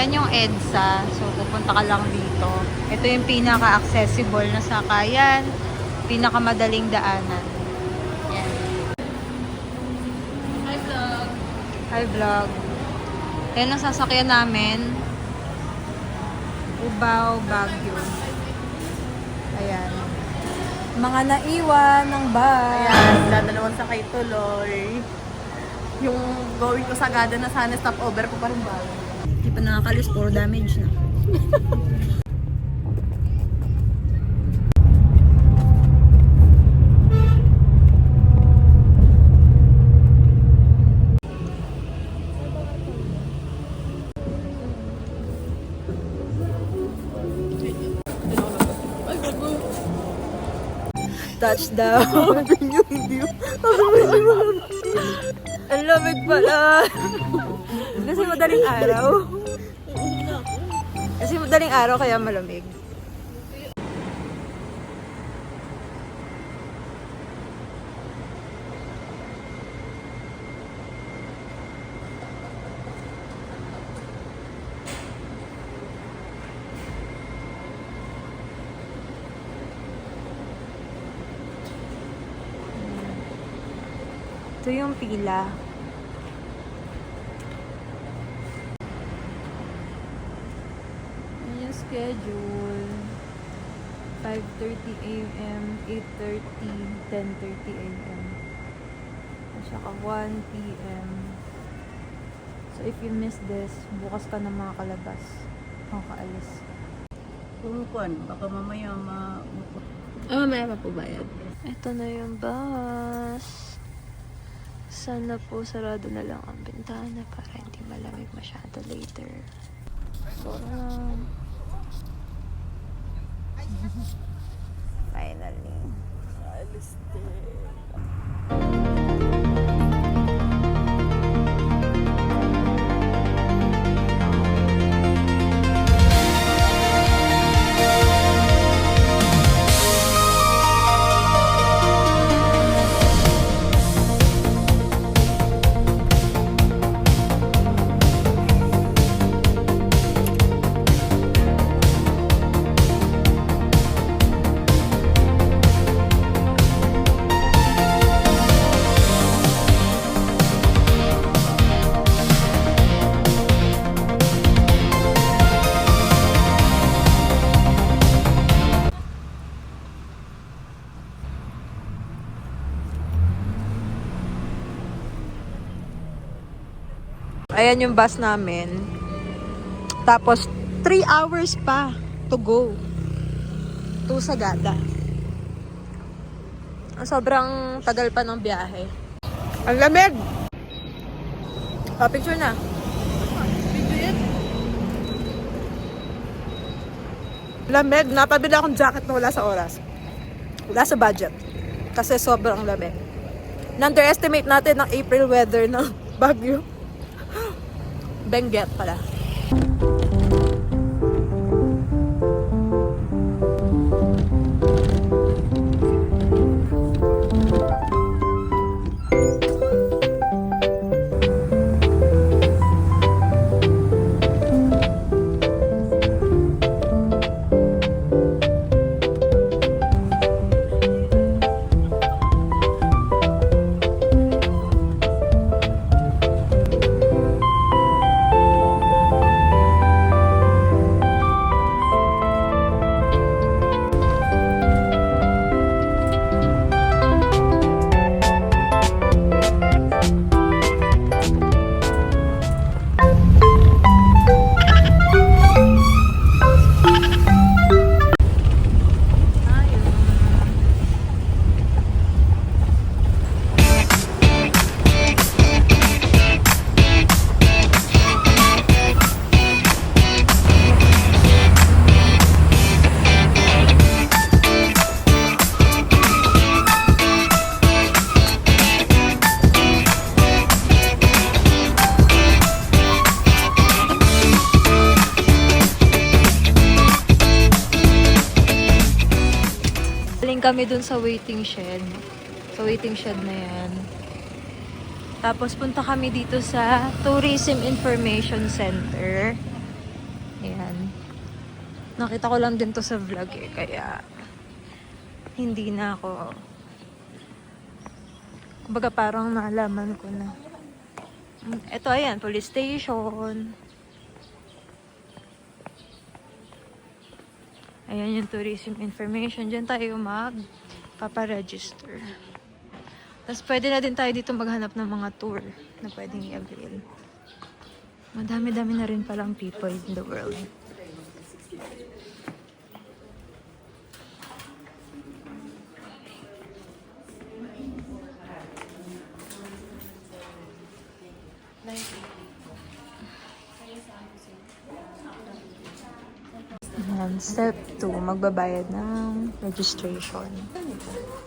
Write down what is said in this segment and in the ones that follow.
Ayan yung EDSA. So, pupunta ka lang dito. Ito yung pinaka-accessible na sakayan. Pinakamadaling daanan. Ayan. Hi, vlog. Hi, vlog. Ayan ang sasakyan namin. Ubao, Baguio. Ayan. Mga naiwan ng bus. Ayan, dadalawang sakay tuloy. Yung going ko sa Sagada na sana stopover ko pa rin ba? Hindi pa nakakalis, puro damage na. Touchdown! Ang lamig pala! Kasi madaling araw. Kasi madaling araw kaya malamig. Ito yung pila. Yung schedule. 5:30 a.m., 8:30, 10:30 a.m. At saka 1 p.m. So if you miss this, bukas ka na makakalabas. Makakaalis. Kumukuan, baka mamaya mamaya pa po bayad. Ito na yung bus. Sana po sarado na lang ang bintana para hindi malamig masyado later. So, finally. Alis din. Ayan yung bus namin. Tapos, 3 hours pa to go to Sagada. Sobrang tagal pa ng biyahe. Ang lamig! Picture na. Lamig. Napabili akong jacket na wala sa oras. Wala sa budget. Kasi sobrang lamig. Na-underestimate natin ang April weather ng Baguio. Benguet pala. Kami dun sa waiting shed. Sa waiting shed na yan. Tapos punta kami dito sa Tourism Information Center. Ayan. Nakita ko lang din to sa vlog eh, kaya hindi na ako, kumbaga parang naalaman ko na. Ito, ayan, police station. Ayan yung tourism information. Diyan tayo magpaparegister. Tapos pwede na din tayo dito maghanap ng mga tour na pwedeng i-avail. Madami-dami na rin palang people in the world. Ayan, step 2, magbabayad ng registration.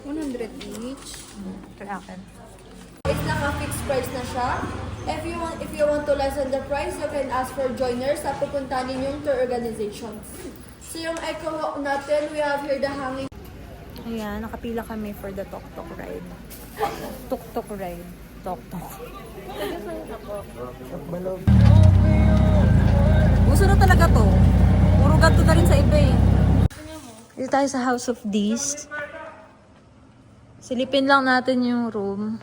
100 each. Ito akin. It's naka-fixed price na siya. If you want to lessen the price, you can ask for joiners sa pupunta ninyong tour organizations. So yung Eco Walk natin, we have here the hanging. Ayan, nakapila kami for the tuk-tuk ride. Tuk-tuk ride. Tuk-tuk. Gusto na talaga to. Puro ganito na rin sa iba eh. Dito tayo sa House of These. Silipin lang natin yung room.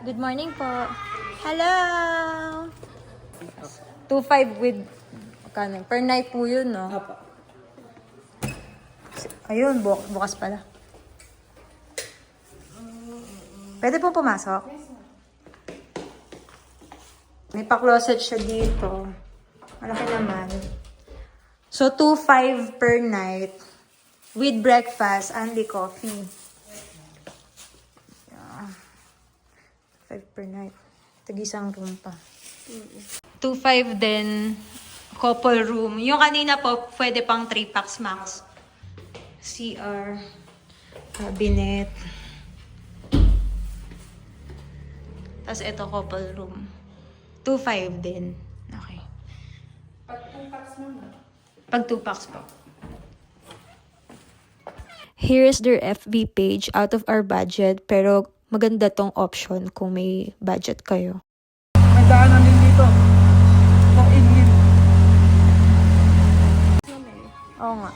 Good morning po. Hello! 2.5 with kano? Per night po yun, no? Ayun, bukas pala. Pwede po pumasok? May pa-closet siya dito. Malaki naman. So, 2.5 per night with breakfast and the coffee. Yeah. 5 per night. Tag-isang room pa. 2.5 din couple room. Yung kanina po, pwede pang 3 packs max. CR, cabinet. Tapos ito, couple room. 2.5 din. Okay. Pag 2 packs naman. Pag 2 packs po. Here is their FB page out of our budget, pero maganda tong option kung may budget kayo. May daanan din dito. Itong in-in. Oo nga.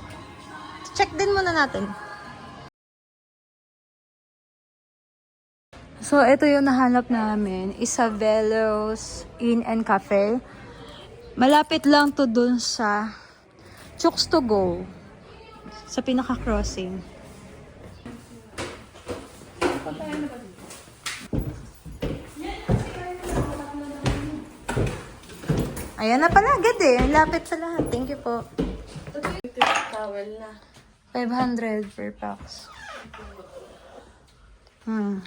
Check din muna natin. So, ito yung nahanap namin. Isabella's Inn and Cafe. Malapit lang to dun sa Chooks to Go. Sa pinaka-crossing. Ayan na pala, agad eh. Lapit sa lahat. Thank you po. Towel na. 500 per packs.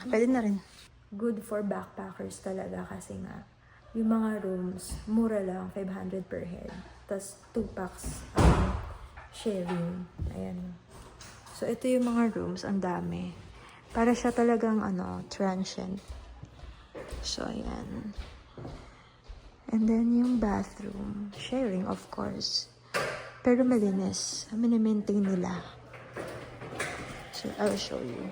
Pwede na rin. Good for backpackers talaga kasi nga, yung mga rooms, mura lang, 500 per head. Tapos 2 packs sharing. Ayan. So, ito yung mga rooms, ang dami. Para siya talagang, transient. So, ayan. And then, yung bathroom, sharing, of course. Pero malinis. Minimaintain nila. So, I'll show you.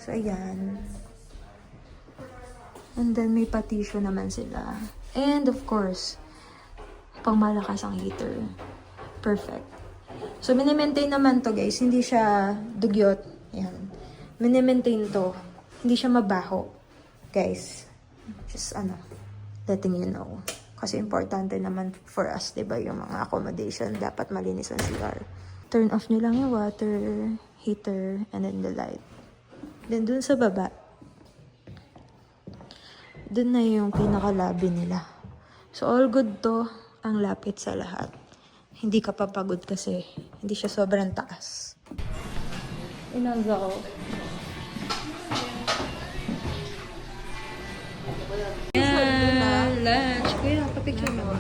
So, ayan. And then, may partition naman sila. And, of course, pang malakas ang heater. Perfect. So, minimaintain naman to, guys. Hindi siya dugyot. Ayan. Minimaintain to. Hindi siya mabaho. Guys. Just, letting you know. Kasi importante naman for us, diba, yung mga accommodation. Dapat malinis ang CR. Turn off nyo lang yung water, heater, and then the light. Then, dun sa baba, dun na yung pinaka-lobby nila. So, all good to. Ang lapit sa lahat. Hindi ka papagod kasi hindi siya sobrang taas. Inangga ko. Yan, lunch. Kuya, kapicture mo.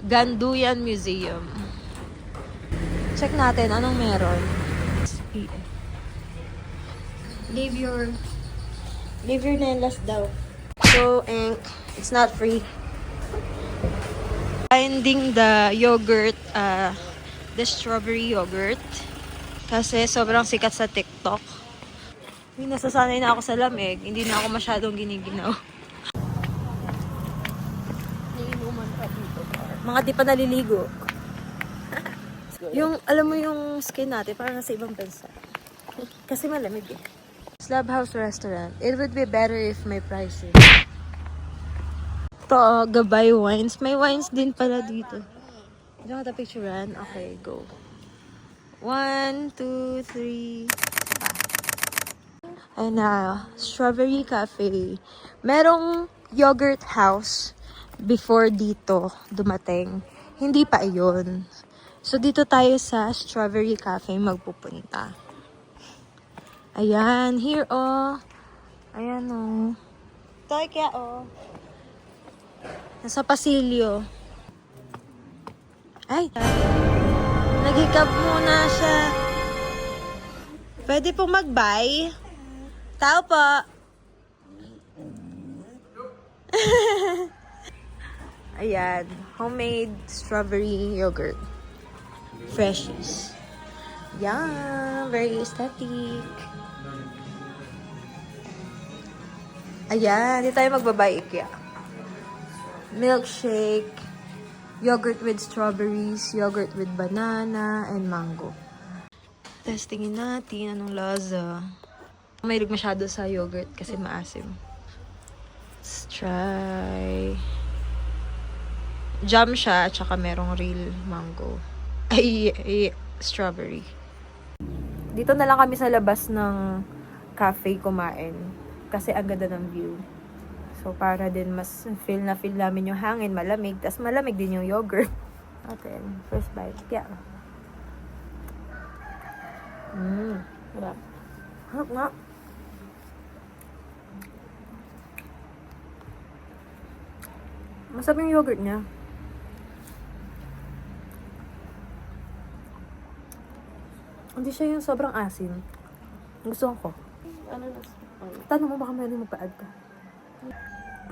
Ganduyan Museum. Check natin anong meron. Leave your nails daw. So, ink. It's not free. Finding the yogurt, the strawberry yogurt. Kasi sobrang sikat sa TikTok. Nasasanay na ako sa lamig. Hindi na ako masyadong giniginaw. Mga di pa naliligo. Yung, alam mo yung skin natin, parang nasa ibang bansa. Kasi malamig eh. Slab House Restaurant. It would be better if may prices. Ito, Gabay Wines. May wines din pala dito. Diyan ka picturean? Okay, go. 1, 2, 3. Ayun na, Strawberry Cafe. Merong yogurt house before dito dumating. Hindi pa iyon. So, dito tayo sa Strawberry Cafe magpupunta. Ayan, here oh. Ayan oh. Ito kaya oh. Nasa pasilyo. Ay, naghikap muna siya. Pwede pong mag-buy. Tao po. Ayan, homemade strawberry yogurt. Freshies. Yeah, very aesthetic. Ayan, dito tayo magbabay IKEA. Milkshake, yogurt with strawberries, yogurt with banana, and mango. Testingin natin anong lasa. Mahilig masyado sa yogurt kasi maasim. Let's try. Jam siya, at saka merong real mango. Ay, strawberry. Dito na lang kami sa labas ng cafe kumain. Kasi ang ganda ng view. So, para din mas feel namin yung hangin, malamig. Tapos malamig din yung yogurt. Atin, first bite. Yeah. Harap. Harap nga. Masarap yung yogurt niya. Hindi siya yung sobrang asin. Gusto ko. Ano na? Tanong mo baka mayroon magpa-add ka.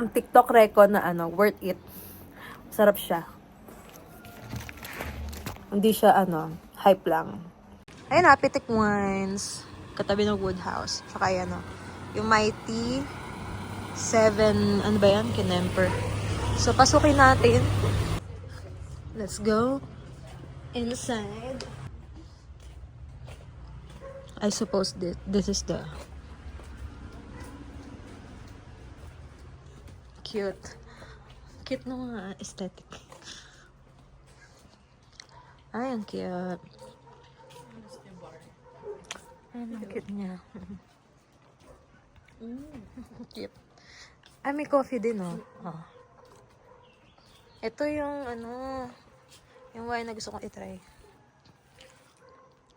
Ang TikTok record na worth it. Sarap siya. Hindi siya hype lang. Ayun na, Pitik Wines. Katabi ng Woodhouse. Saka yung Mighty 7, ano ba yan? Kinemper. So, pasukin natin. Let's go. Inside. I suppose this is the cute. Cute na mga aesthetic. Ay, ang cute. Ay, ang cute niya. Cute. Ay, may coffee din, oh. Ito yung, yung wine na gusto kong itry.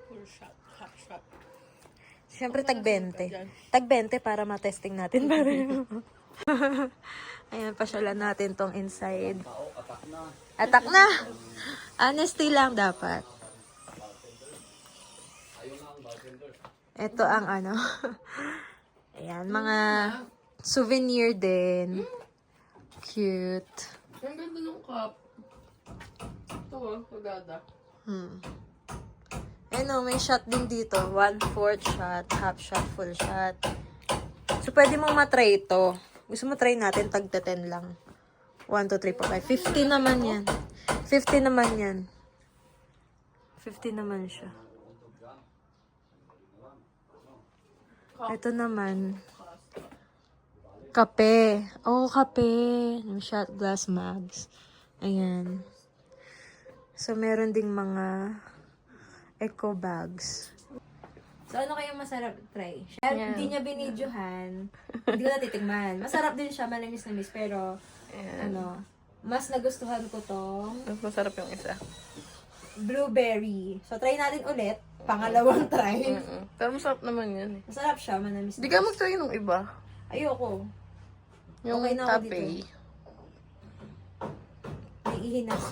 Full shot, half shot. Siyempre, tag 20. Tag 20 para matesting natin. Ayan, pasyalan natin tong inside. Atak na! Honesty lang dapat. Ito ang Ayan, mga souvenir din. Cute. Ang ganda ng cup. Ito pagada. May shot din dito. 1/4 shot, half shot, full shot. So, pwede mong matry ito. Gusto mo try natin, tag 10 lang. 1, 2, 3, 4, 5. 50 naman yan. 50 naman yan. 50 naman siya. Ito naman. Kape. Oh, kape. Yung shot glass mugs. Ayan. So, meron ding mga eco bags. So, ano kayang masarap try? Hindi niya binidyohan. Hindi ko natitigman. Masarap din siya, manamis-namis. Pero, mas nagustuhan ko tong Mas masarap yung isa. blueberry. So, try natin ulit. Pangalawang try. Pero masarap naman yan eh. Masarap siya, manamis. Di ka mag-try ng iba. Ayoko. Yung Okay na ako tape. dito. May ihinas.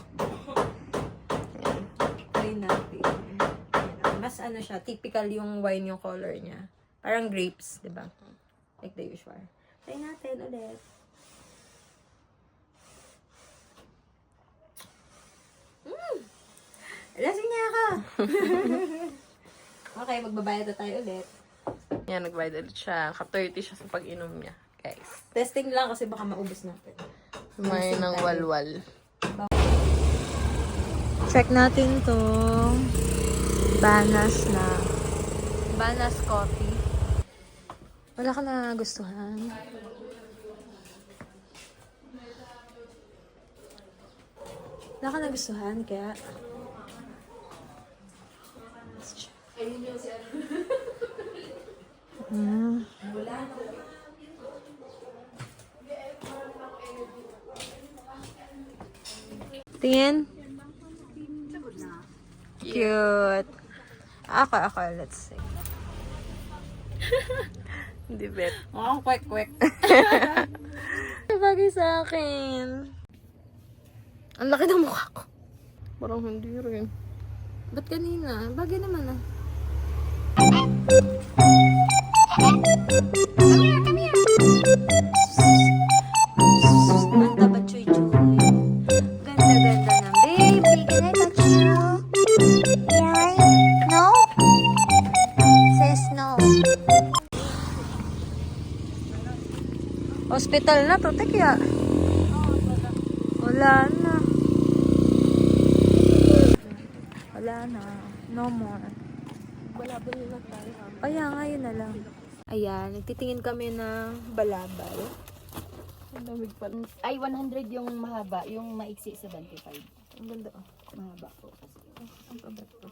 Try natin. Mas siya, typical yung wine yung color niya. Parang grapes, di ba? Like the usual. Try natin ulit. Lasing niya ako! Okay, magbabayad na tayo ulit. Yan, nag-bayad ulit siya. Ka-30 siya sa pag-inom niya. Guys. Testing lang kasi baka maubos natin. May Lasing ng tayo. walwal. Check natin tong Banas na. Banas coffee. Wala ka na gustuhan? Wala ka na gustuhan, kaya... Tingin. Cute. Ako, let's see. Hindi bet. Oh, kwek-kwek. Bagay sa akin. Ang laki ng mukha ko. Parang hindi rin. Ba't kanina? Bagay naman ah. Ganda ba, Chuy Chuy? Ganda-ganda na. Baby, can I touch you? Yeah. No? Says no. Hospital na to, tekya. Wala na. Wala na. No more. Balabal na tayo. Kaya ngayon na lang. Ayan, nagtitingin kami ng balabal. Ang lamig pa. Ay, 100 yung mahaba, yung maiksi 75. Ang ganda oh. Mahaba po. Ang pabat ko.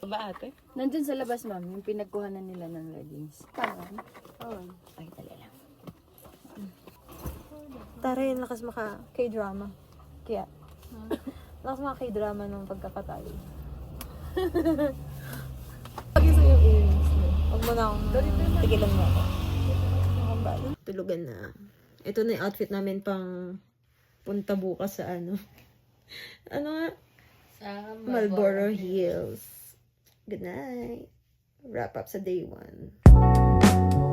Ba ate? Nandun sa labas, ma'am, yung pinagkuhanan nila ng leggings. Parang. Oo. Ay, tala lang. Taray, lakas maka K-drama. Kaya, lakas maka K-drama nung pagkakatayo. Pag isa yung earrings mo. Huwag mo na akong tigilan mo ako. Tulugan na. Ito na yung outfit namin pang punta bukas sa ano. Ano nga? Sa Marlboro Hills. Good night. Wrap up sa day 1.